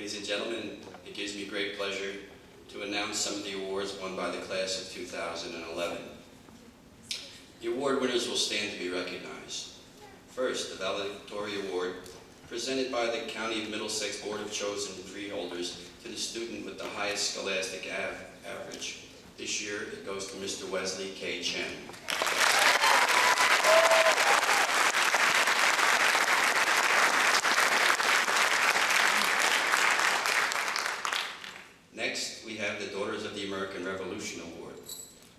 Ladies and gentlemen, it gives me great pleasure to announce some of the awards won by the class of 2011. The award winners will stand to be recognized. First, the Valedictory Award, presented by the County of Middlesex Board of Chosen Freeholders to the student with the highest scholastic average. This year, it goes to Mr. Wesley K. Chen. Next, we have the Daughters of the American Revolution Award,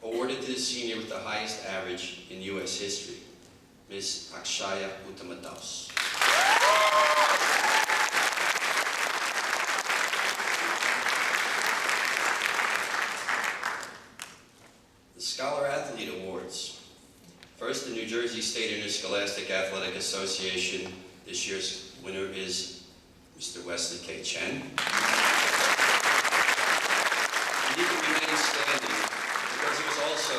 awarded to the senior with the highest average in U.S. history, Ms. Akshaya Uttamadas. The Scholar Athlete Awards. First, the New Jersey State Interscholastic Athletic Association. This year's winner is Mr. Wesley K. Chen. He can remain standing because he was also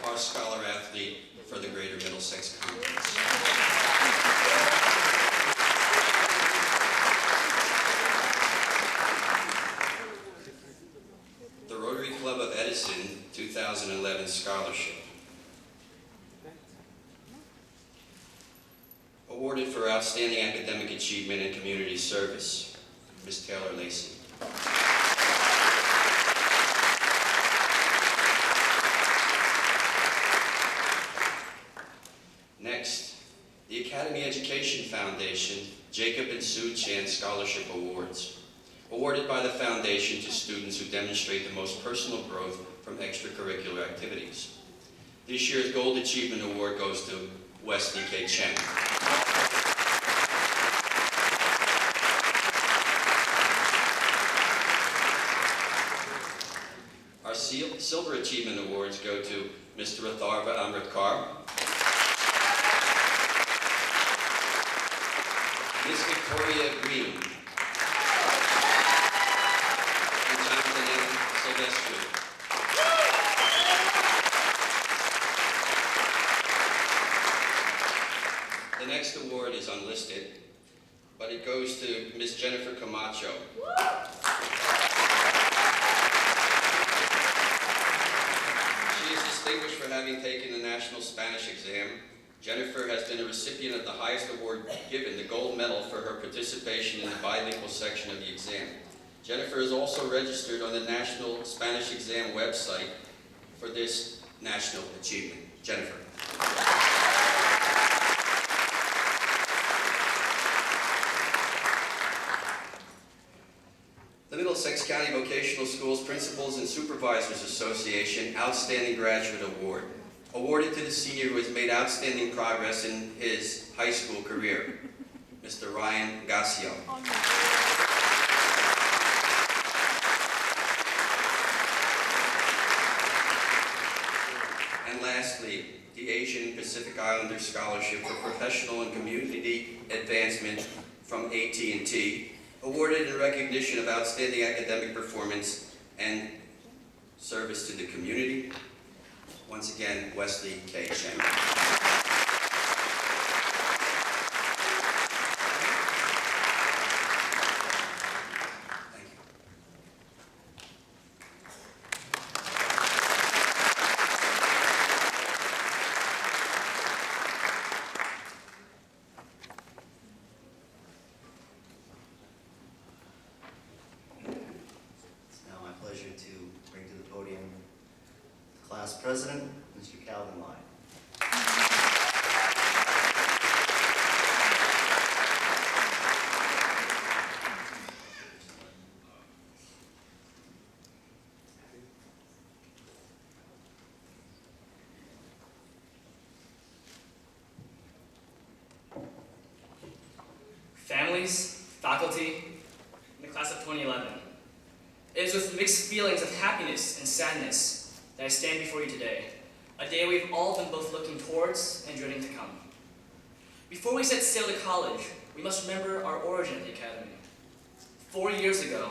our scholar athlete for the Greater Middlesex Conference. The Rotary Club of Edison 2011 Scholarship. Awarded for outstanding academic achievement and community service, Ms. Taylor Lacey. Next, the Academy Education Foundation Jacob and Sue Chan Scholarship Awards, awarded by the foundation to students who demonstrate the most personal growth from extracurricular activities. This year's Gold Achievement Award goes to Wesley K. Chen. Our Silver Achievement Awards go to Mr. Atharva Amritkar, Ms. Victoria Green, and Jonathan M. Silvestri. The next award is unlisted, but it goes to Ms. Jennifer Camacho. She is distinguished for having taken the National Spanish exam. Jennifer has been a recipient of the highest award given, the gold medal, for her participation in the bilingual section of the exam. Jennifer is also registered on the National Spanish Exam website for this national achievement. Jennifer. The Middlesex County Vocational Schools Principals and Supervisors Association Outstanding Graduate Award, awarded to the senior who has made outstanding progress in his high school career, Mr. Ryan Gassio. And lastly, the Asian Pacific Islander Scholarship for Professional and Community Advancement from AT&T, awarded in recognition of outstanding academic performance and service to the community. Once again, Wesley K. Chen. Thank you. It's now my pleasure to bring to the podium the class president, Mr. Calvin Lyon. Families, faculty, in the class of 2011. It is with mixed feelings of happiness and sadness that I stand before you today, a day we've all been both looking towards and dreading to come. Before we set sail to college, we must remember our origin at the academy. 4 years ago,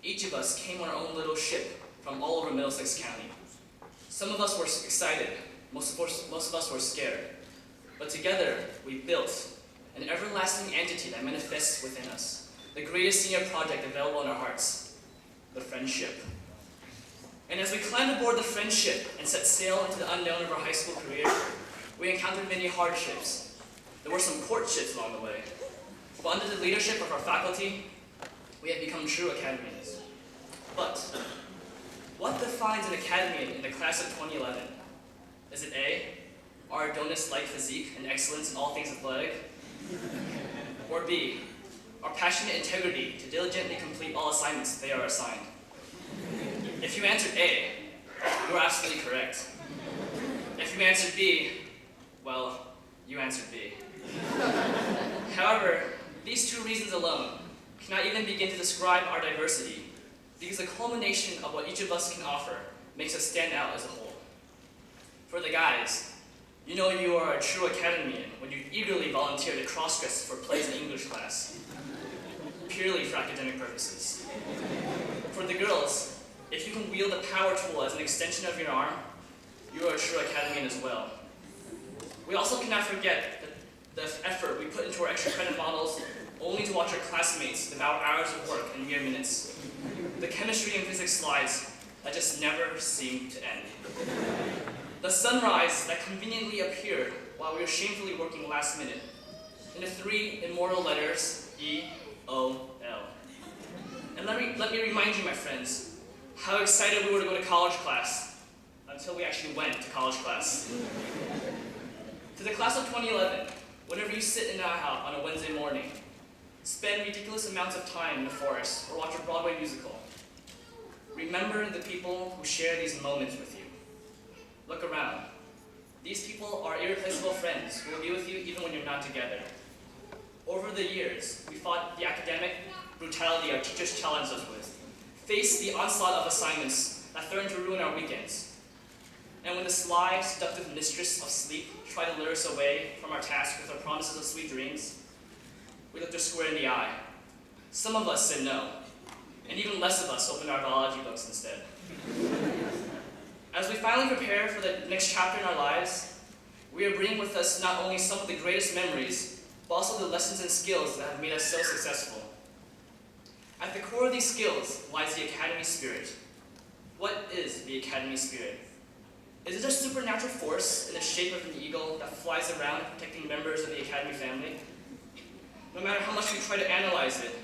each of us came on our own little ship from all over Middlesex County. Some of us were excited, most of us were scared, but together we built an everlasting entity that manifests within us, the greatest senior project available in our hearts, the friendship. And as we climbed aboard the friendship and set sail into the unknown of our high school career, we encountered many hardships. There were some courtships along the way. But under the leadership of our faculty, we have become true academians. But what defines an academian in the class of 2011? Is it A, our Adonis-like physique and excellence in all things athletic? Or B, our passionate integrity to diligently complete all assignments they are assigned? If you answered A, you are absolutely correct. If you answered B, well, you answered B. However, these two reasons alone cannot even begin to describe our diversity, because the culmination of what each of us can offer makes us stand out as a whole. For the guys, you know you are a true academian when you eagerly volunteer to cross-dress for plays in English class, purely for academic purposes. For the girls, if you can wield a power tool as an extension of your arm, you are a true academian as well. We also cannot forget the effort we put into our extra credit models only to watch our classmates devour hours of work in mere minutes. The chemistry and physics slides that just never seem to end. The sunrise that conveniently appeared while we were shamefully working last minute in the three immortal letters E-O-L. And let me remind you, my friends, how excited we were to go to college class until we actually went to college class. To the class of 2011, whenever you sit in that house on a Wednesday morning, spend ridiculous amounts of time in the forest or watch a Broadway musical, remember the people who share these moments with you. Look around. These people are irreplaceable friends who will be with you even when you're not together. Over the years, we fought the academic brutality our teachers challenged us with, faced the onslaught of assignments that threatened to ruin our weekends. And when the sly, seductive mistress of sleep tried to lure us away from our task with her promises of sweet dreams, we looked her square in the eye. Some of us said no, and even less of us opened our biology books instead. As we finally prepare for the next chapter in our lives, we are bringing with us not only some of the greatest memories, but also the lessons and skills that have made us so successful. At the core of these skills lies the academy spirit. What is the academy spirit? Is it a supernatural force in the shape of an eagle that flies around protecting members of the academy family? No matter how much we try to analyze it,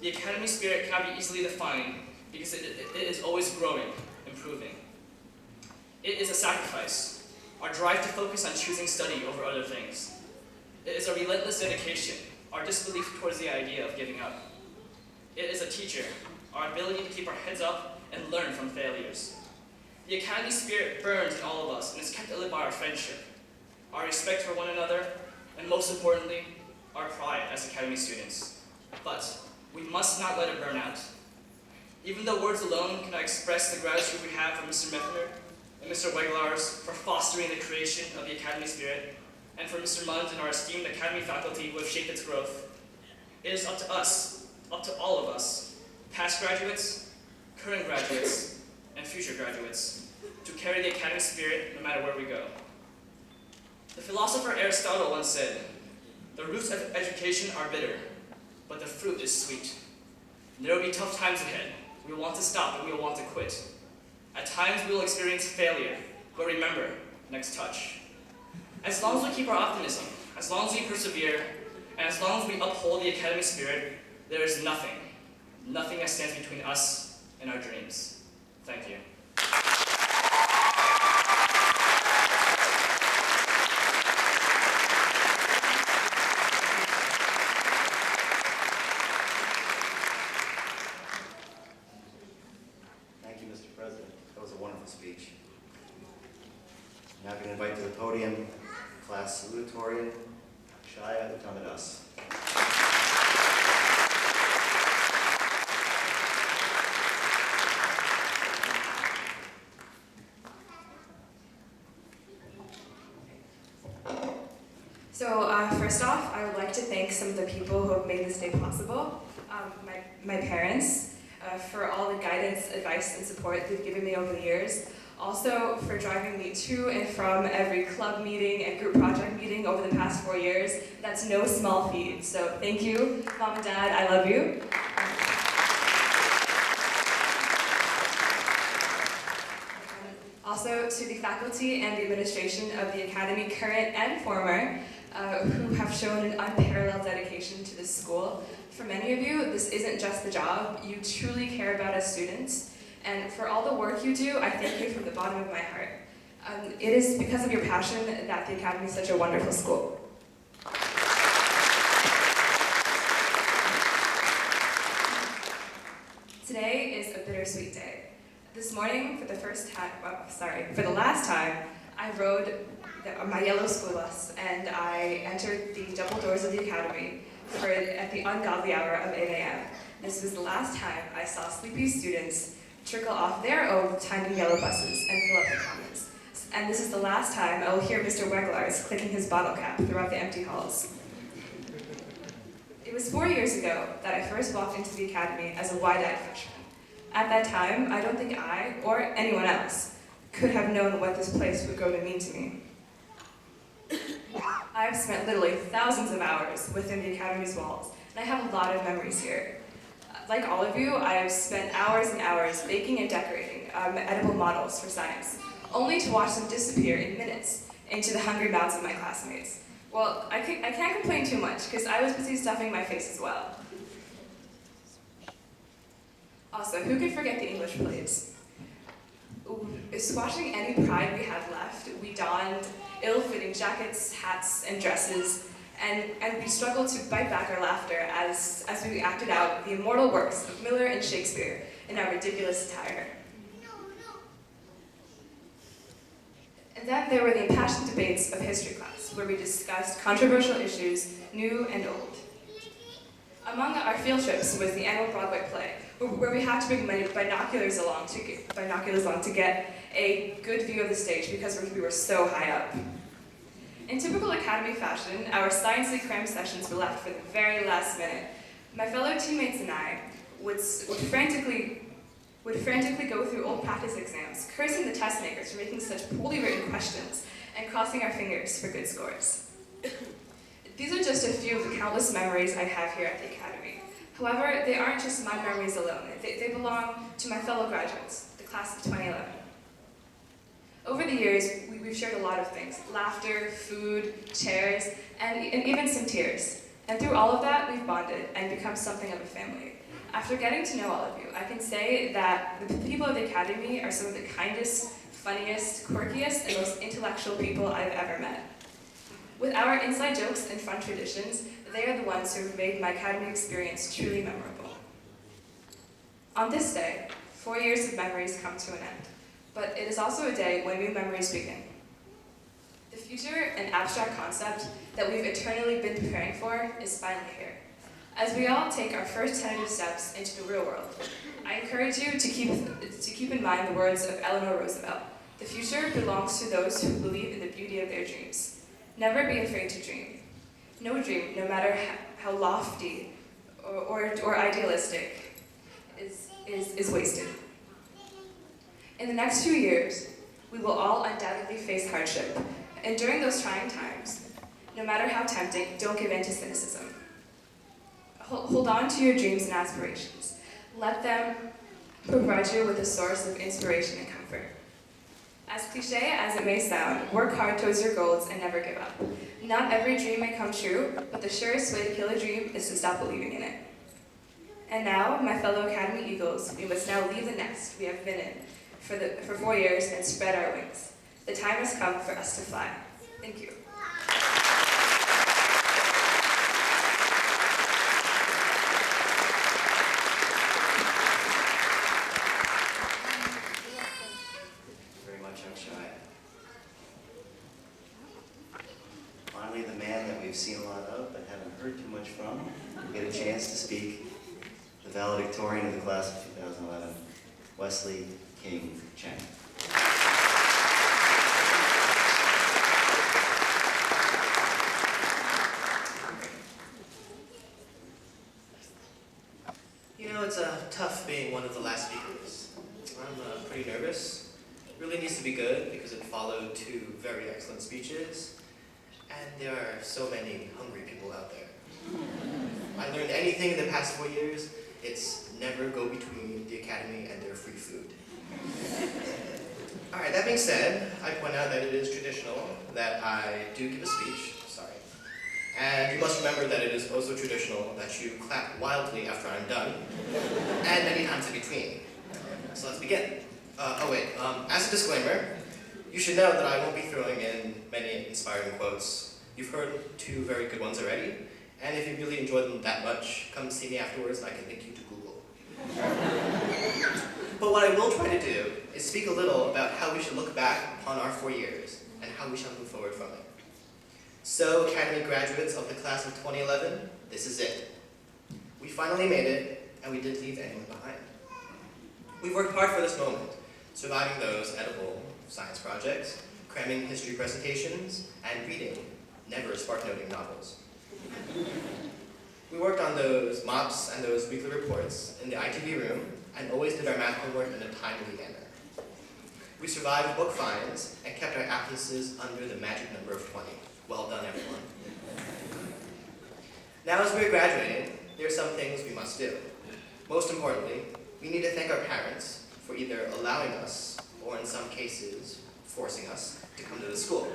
the academy spirit cannot be easily defined because it is always growing, improving. It is a sacrifice, our drive to focus on choosing study over other things. It is a relentless dedication, our disbelief towards the idea of giving up. It is a teacher, our ability to keep our heads up and learn from failures. The academy spirit burns in all of us and is kept alive by our friendship, our respect for one another, and most importantly, our pride as academy students. But we must not let it burn out. Even though words alone cannot express the gratitude we have for Mr. Meffner and Mr. Weglars for fostering the creation of the academy spirit, and for Mr. Munns and our esteemed academy faculty who have shaped its growth, it is up to us, up to all of us, past graduates, current graduates, and future graduates, to carry the academy spirit no matter where we go. The philosopher Aristotle once said, "The roots of education are bitter, but the fruit is sweet." And there will be tough times ahead. We will want to stop and we will want to quit. At times we will experience failure, but remember, next touch. As long as we keep our optimism, as long as we persevere, and as long as we uphold the academy spirit, there is nothing that stands between us and our dreams. Thank you. Thank you, Mr. President. That was a wonderful speech. Now I'm going to invite to the podium class salutatorian, Shaya Utamadas. So first off, I would like to thank some of the people who have made this day possible. My parents, for all the guidance, advice, and support they've given me over the years. Also for driving me to and from every club meeting and group project meeting over the past 4 years. That's no small feat. So thank you, Mom and Dad, I love you. Also to the faculty and the administration of the Academy, current and former, who have shown an unparalleled dedication to this school. For many of you, this isn't just the job. You truly care about us students. And for all the work you do, I thank you from the bottom of my heart. It is because of your passion that the Academy is such a wonderful school. Today is a bittersweet day. This morning, for the last time, I rode my yellow school bus and I entered the double doors of the Academy at the ungodly hour of 8 a.m. This was the last time I saw sleepy students trickle off their own tiny yellow buses and fill up the commons. And this is the last time I will hear Mr. Weglars clicking his bottle cap throughout the empty halls. It was 4 years ago that I first walked into the Academy as a wide-eyed freshman. At that time, I don't think I, or anyone else, could have known what this place would grow to mean to me. I have spent literally thousands of hours within the Academy's walls, and I have a lot of memories here. Like all of you, I have spent hours and hours baking and decorating edible models for science, only to watch them disappear in minutes into the hungry mouths of my classmates. Well, I can't complain too much, because I was busy stuffing my face as well. Also, who could forget the English plays? Squashing any pride we had left, we donned ill-fitting jackets, hats, and dresses, and we struggled to bite back our laughter as we acted out the immortal works of Miller and Shakespeare in our ridiculous attire. And then there were the impassioned debates of history class, where we discussed controversial issues, new and old. Among our field trips was the annual Broadway play, where we had to bring binoculars along to get a good view of the stage because we were so high up. In typical Academy fashion, our sciencely crammed sessions were left for the very last minute. My fellow teammates and I would frantically go through old practice exams, cursing the test makers for making such poorly written questions and crossing our fingers for good scores. These are just a few of the countless memories I have here at the Academy. However, they aren't just my memories alone. They belong to my fellow graduates, the class of 2011. Over the years, we've shared a lot of things: laughter, food, chairs, and even some tears. And through all of that, we've bonded and become something of a family. After getting to know all of you, I can say that the people of the Academy are some of the kindest, funniest, quirkiest, and most intellectual people I've ever met. With our inside jokes and fun traditions, they are the ones who have made my Academy experience truly memorable. On this day, 4 years of memories come to an end, but it is also a day when new memories begin. The future, an abstract concept that we've eternally been preparing for, is finally here. As we all take our first tentative steps into the real world, I encourage you to keep in mind the words of Eleanor Roosevelt: "The future belongs to those who believe in the beauty of their dreams. Never be afraid to dream. No dream, no matter how lofty or idealistic, is wasted." In the next 2 years, we will all undoubtedly face hardship, and during those trying times, no matter how tempting, don't give in to cynicism. Hold on to your dreams and aspirations. Let them provide you with a source of inspiration and comfort. As cliche as it may sound, work hard towards your goals and never give up. Not every dream may come true, but the surest way to kill a dream is to stop believing in it. And now, my fellow Academy Eagles, we must now leave the nest we have been in for 4 years and spread our wings. The time has come for us to fly. Thank you. Very much, I'm shy. Finally, the man that we've seen a lot of but haven't heard too much from will get a chance to speak, the valedictorian of the class of 2011, Wesley King Chang. You know, it's tough being one of the last speakers. I'm pretty nervous. really needs to be good because it followed 2 very excellent speeches, and there are so many hungry people out there. If I learned anything in the past 4 years, it's never go between the academy and their free food. Alright, that being said, I point out that it is traditional that I do give a speech, sorry. And you must remember that it is also traditional that you clap wildly after I'm done, and many times in between. So let's begin. As a disclaimer, you should know that I won't be throwing in many inspiring quotes. You've heard 2 very good ones already, and if you really enjoy them that much, come see me afterwards and I can link you to Google. But what I will try to do is speak a little about how we should look back upon our 4 years and how we shall move forward from it. So, Academy graduates of the class of 2011, this is it. We finally made it, and we didn't leave anyone behind. We worked hard for this moment, surviving those edible science projects, cramming history presentations, and reading never spark-noting novels. We worked on those mops and those weekly reports in the ITV room, and always did our math homework in a timely manner. We survived book fines and kept our absences under the magic number of 20. Well done, everyone. Now, as we're graduating, there are some things we must do. Most importantly, we need to thank our parents for either allowing us, or in some cases, forcing us to come to the school.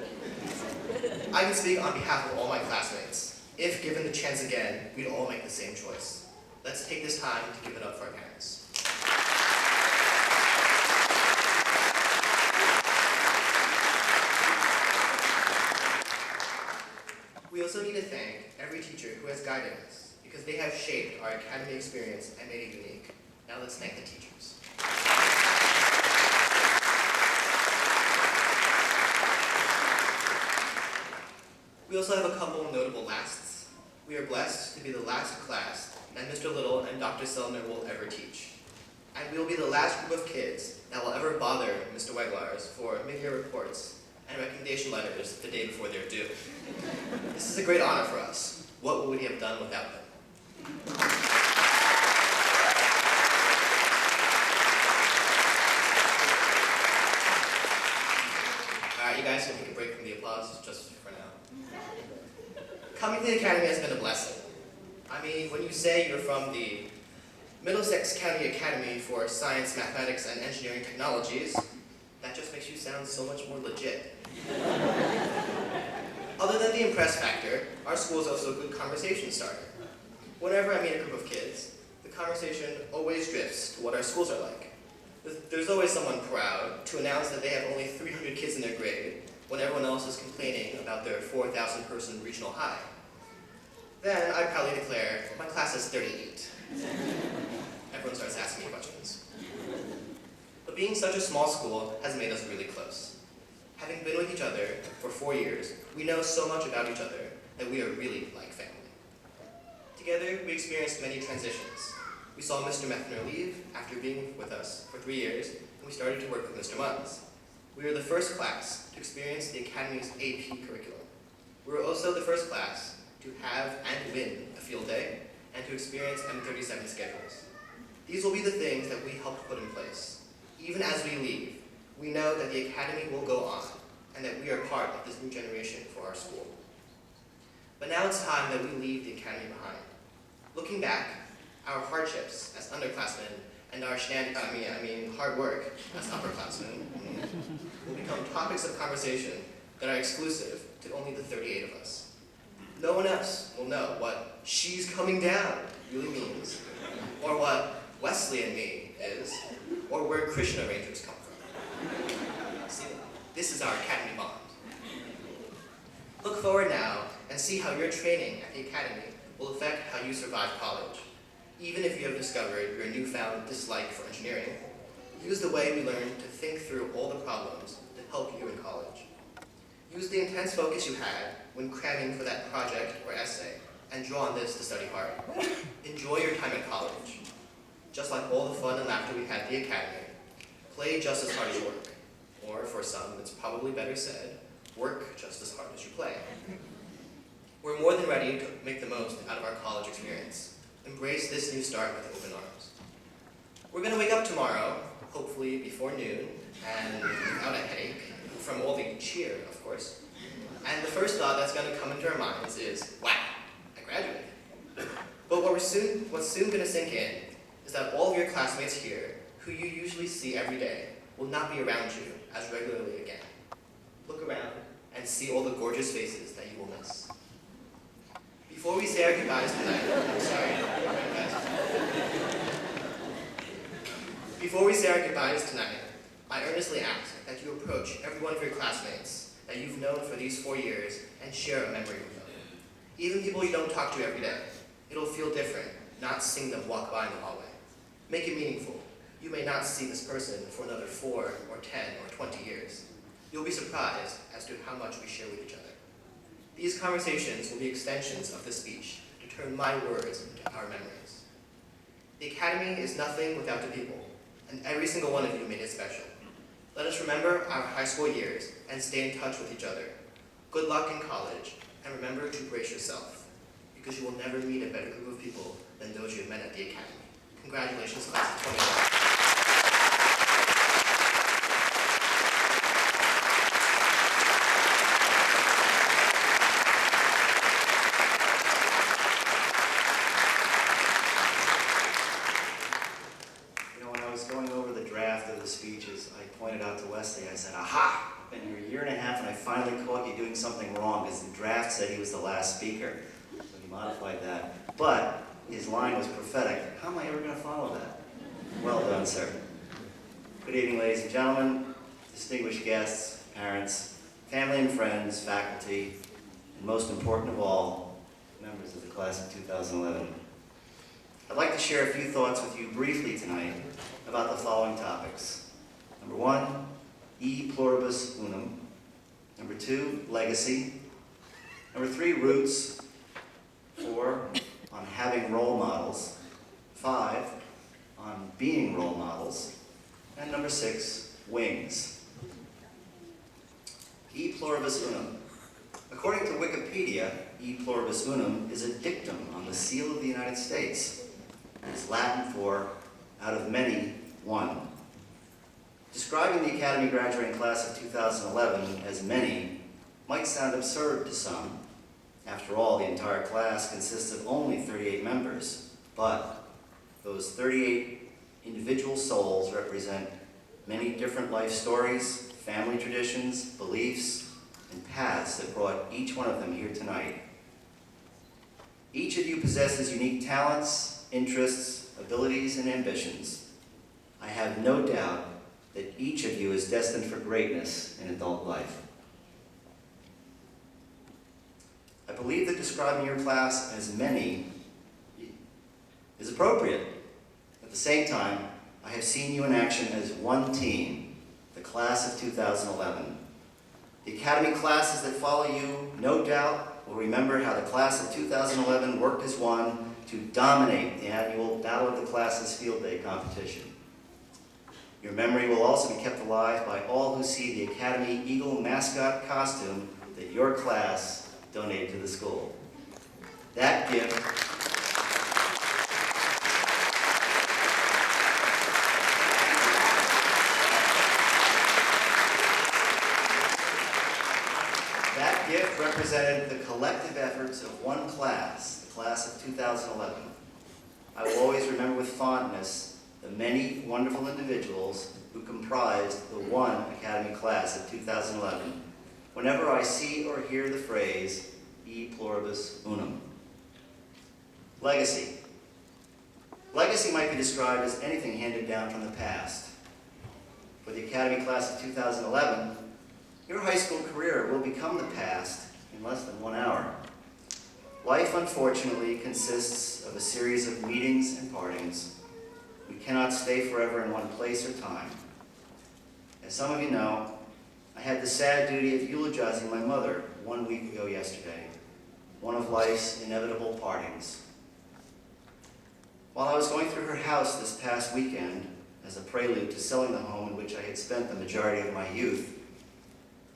I can speak on behalf of all my classmates. If given the chance again, we'd all make the same choice. Let's take this time to give it up for our parents. We also need to thank every teacher who has guided us, because they have shaped our academy experience and made it unique. Now let's thank the teachers. We also have a couple notable lasts. We are blessed to be the last class that Mr. Little and Dr. Sellner will ever teach. And we will be the last group of kids that will ever bother Mr. Weglars for mid-year reports and recommendation letters the day before they're due. This is a great honor for us. What would we have done without them? Alright, you guys can take a break from the applause just for now. Coming to the academy has been a blessing. I mean, when you say you're from the Middlesex County Academy for Science, Mathematics, and Engineering Technologies, that just makes you sound so much more legit. Other than the impress factor, our school is also a good conversation starter. Whenever I meet a group of kids, the conversation always drifts to what our schools are like. There's always someone proud to announce that they have only 300 kids in their grade, when everyone else is complaining about their 4,000-person regional high. Then I proudly declare, my class is 38. Everyone starts asking me questions. But being such a small school has made us really close. Having been with each other for 4 years, we know so much about each other that we are really like family. Together, we experienced many transitions. We saw Mr. Meffner leave after being with us for 3 years, and we started to work with Mr. Munns. We were the first class to experience the Academy's AP curriculum. We were also the first class to have and win a field day, and to experience M37 schedules. These will be the things that we helped put in place. Even as we leave, we know that the Academy will go on, and that we are part of this new generation for our school. But now it's time that we leave the Academy behind. Looking back, our hardships as underclassmen and our hard work as upperclassmen will become topics of conversation that are exclusive to only the 38 of us. No one else will know what "she's coming down" really means, or what Wesley and me is, or where Krishna Rangers come from. See, this is our Academy bond. Look forward now and see how your training at the Academy will affect how you survive college. Even if you have discovered your newfound dislike for engineering, use the way we learned to think through all the problems to help you in college. Use the intense focus you had when cramming for that project or essay, and draw on this to study hard. Enjoy your time at college. Just like all the fun and laughter we had at the Academy, play just as hard as you work. Or for some, it's probably better said, work just as hard as you play. We're more than ready to make the most out of our college experience. Embrace this new start with open arms. We're going to wake up tomorrow hopefully before noon, and without a headache, from all the cheer, of course. And the first thought that's going to come into our minds is, wow, I graduated. But what's soon going to sink in is that all of your classmates here, who you usually see every day, will not be around you as regularly again. Look around and see all the gorgeous faces that you will miss. Before we say our goodbyes tonight, Before we say our goodbyes tonight, I earnestly ask that you approach every one of your classmates that you've known for these 4 years and share a memory with them. Even people you don't talk to every day. It'll feel different not seeing them walk by in the hallway. Make it meaningful. You may not see this person for another 4 or 10 or 20 years. You'll be surprised as to how much we share with each other. These conversations will be extensions of the speech to turn my words into our memories. The Academy is nothing without the people, and every single one of you made it special. Let us remember our high school years and stay in touch with each other. Good luck in college, and remember to brace yourself, because you will never meet a better group of people than those you have met at the Academy. Congratulations, class of 2021. Speeches, I pointed out to Wesley, I said, aha, I've been here a year and a half and I finally caught you doing something wrong because the draft said he was the last speaker. So he modified that. But his line was prophetic. How am I ever going to follow that? Well done, sir. Good evening, ladies and gentlemen, distinguished guests, parents, family and friends, faculty, and most important of all, members of the class of 2011. I'd like to share a few thoughts with you briefly tonight about the following topics. Number 1, E pluribus unum. Number 2, legacy. Number 3, roots. 4, on having role models. 5, on being role models. And number 6, wings. E pluribus unum. According to Wikipedia, E pluribus unum is a dictum on the seal of the United States. It's Latin for out of many, one. Describing the Academy graduating class of 2011 as many might sound absurd to some. After all, the entire class consists of only 38 members, but those 38 individual souls represent many different life stories, family traditions, beliefs, and paths that brought each one of them here tonight. Each of you possesses unique talents, interests, abilities, and ambitions. I have no doubt that each of you is destined for greatness in adult life. I believe that describing your class as many is appropriate. At the same time, I have seen you in action as one team, the class of 2011. The Academy classes that follow you, no doubt, will remember how the class of 2011 worked as one to dominate the annual Battle of the Classes Field Day competition. Your memory will also be kept alive by all who see the Academy Eagle mascot costume that your class donated to the school. That gift represented the collective efforts of one class, the class of 2011. I will always remember with fondness the many wonderful individuals who comprised the one Academy class of 2011 whenever I see or hear the phrase, E pluribus unum. Legacy. Legacy might be described as anything handed down from the past. For the Academy class of 2011, your high school career will become the past in less than 1 hour. Life, unfortunately, consists of a series of meetings and partings. We cannot stay forever in one place or time. As some of you know, I had the sad duty of eulogizing my mother 1 week ago yesterday, one of life's inevitable partings. While I was going through her house this past weekend, as a prelude to selling the home in which I had spent the majority of my youth,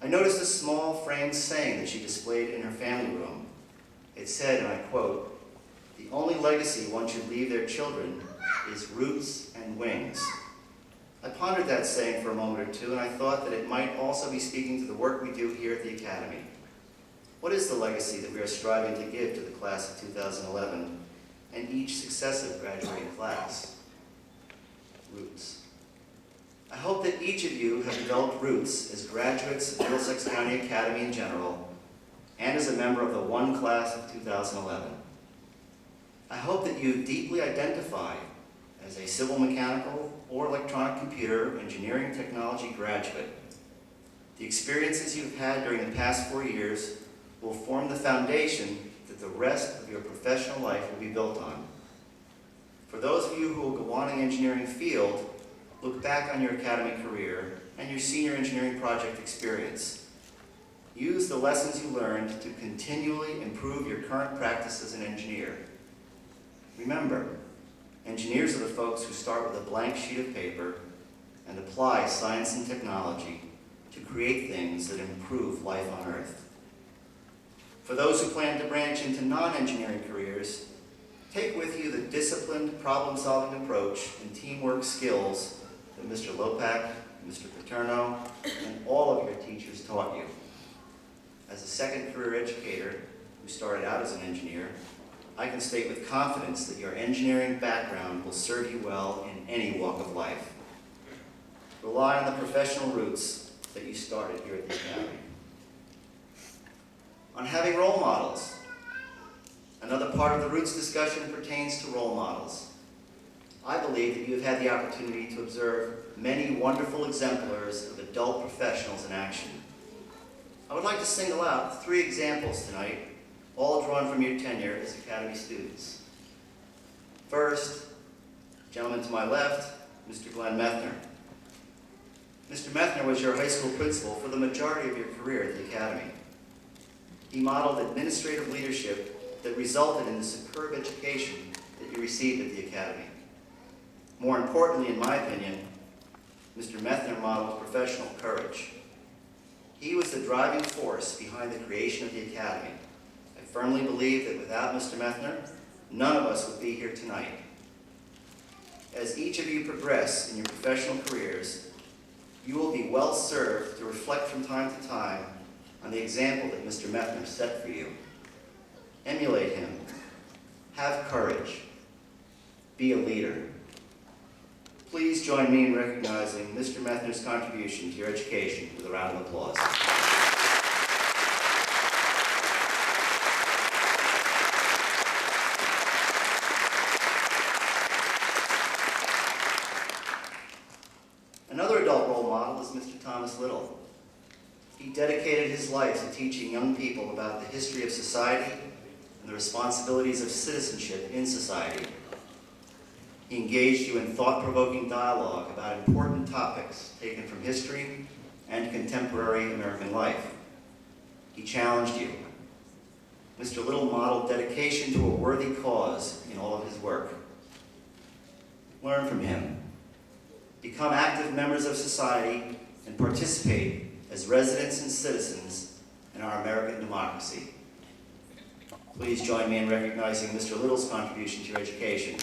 I noticed a small framed saying that she displayed in her family room. It said, and I quote, "The only legacy one should leave their children is roots and wings." I pondered that saying for a moment or two, and I thought that it might also be speaking to the work we do here at the Academy. What is the legacy that we are striving to give to the class of 2011 and each successive graduating class? Roots. I hope that each of you have developed roots as graduates of Middlesex County Academy in general and as a member of the one class of 2011. I hope that you deeply identify as a civil mechanical or electronic computer engineering technology graduate. The experiences you've had during the past 4 years will form the foundation that the rest of your professional life will be built on. For those of you who will go on in the engineering field, look back on your academy career and your senior engineering project experience. Use the lessons you learned to continually improve your current practice as an engineer. Remember, engineers are the folks who start with a blank sheet of paper and apply science and technology to create things that improve life on Earth. For those who plan to branch into non-engineering careers, take with you the disciplined, problem-solving approach and teamwork skills that Mr. Lopak, Mr. Paterno, and all of your teachers taught you. As a second career educator who started out as an engineer, I can state with confidence that your engineering background will serve you well in any walk of life. Rely on the professional roots that you started here at the Academy. On having role models. Another part of the roots discussion pertains to role models. I believe that you have had the opportunity to observe many wonderful exemplars of adult professionals in action. I would like to single out 3 examples tonight, all drawn from your tenure as Academy students. First, gentleman to my left, Mr. Glenn Methner. Mr. Methner was your high school principal for the majority of your career at the Academy. He modeled administrative leadership that resulted in the superb education that you received at the Academy. More importantly, in my opinion, Mr. Methner modeled professional courage. He was the driving force behind the creation of the Academy. I firmly believe that without Mr. Methner, none of us would be here tonight. As each of you progress in your professional careers, you will be well served to reflect from time to time on the example that Mr. Methner set for you. Emulate him. Have courage. Be a leader. Please join me in recognizing Mr. Methner's contribution to your education with a round of applause. Another adult role model is Mr. Thomas Little. He dedicated his life to teaching young people about the history of society and the responsibilities of citizenship in society. He engaged you in thought-provoking dialogue about important topics taken from history and contemporary American life. He challenged you. Mr. Little modeled dedication to a worthy cause in all of his work. Learn from him. Become active members of society and participate as residents and citizens in our American democracy. Please join me in recognizing Mr. Little's contribution to your education.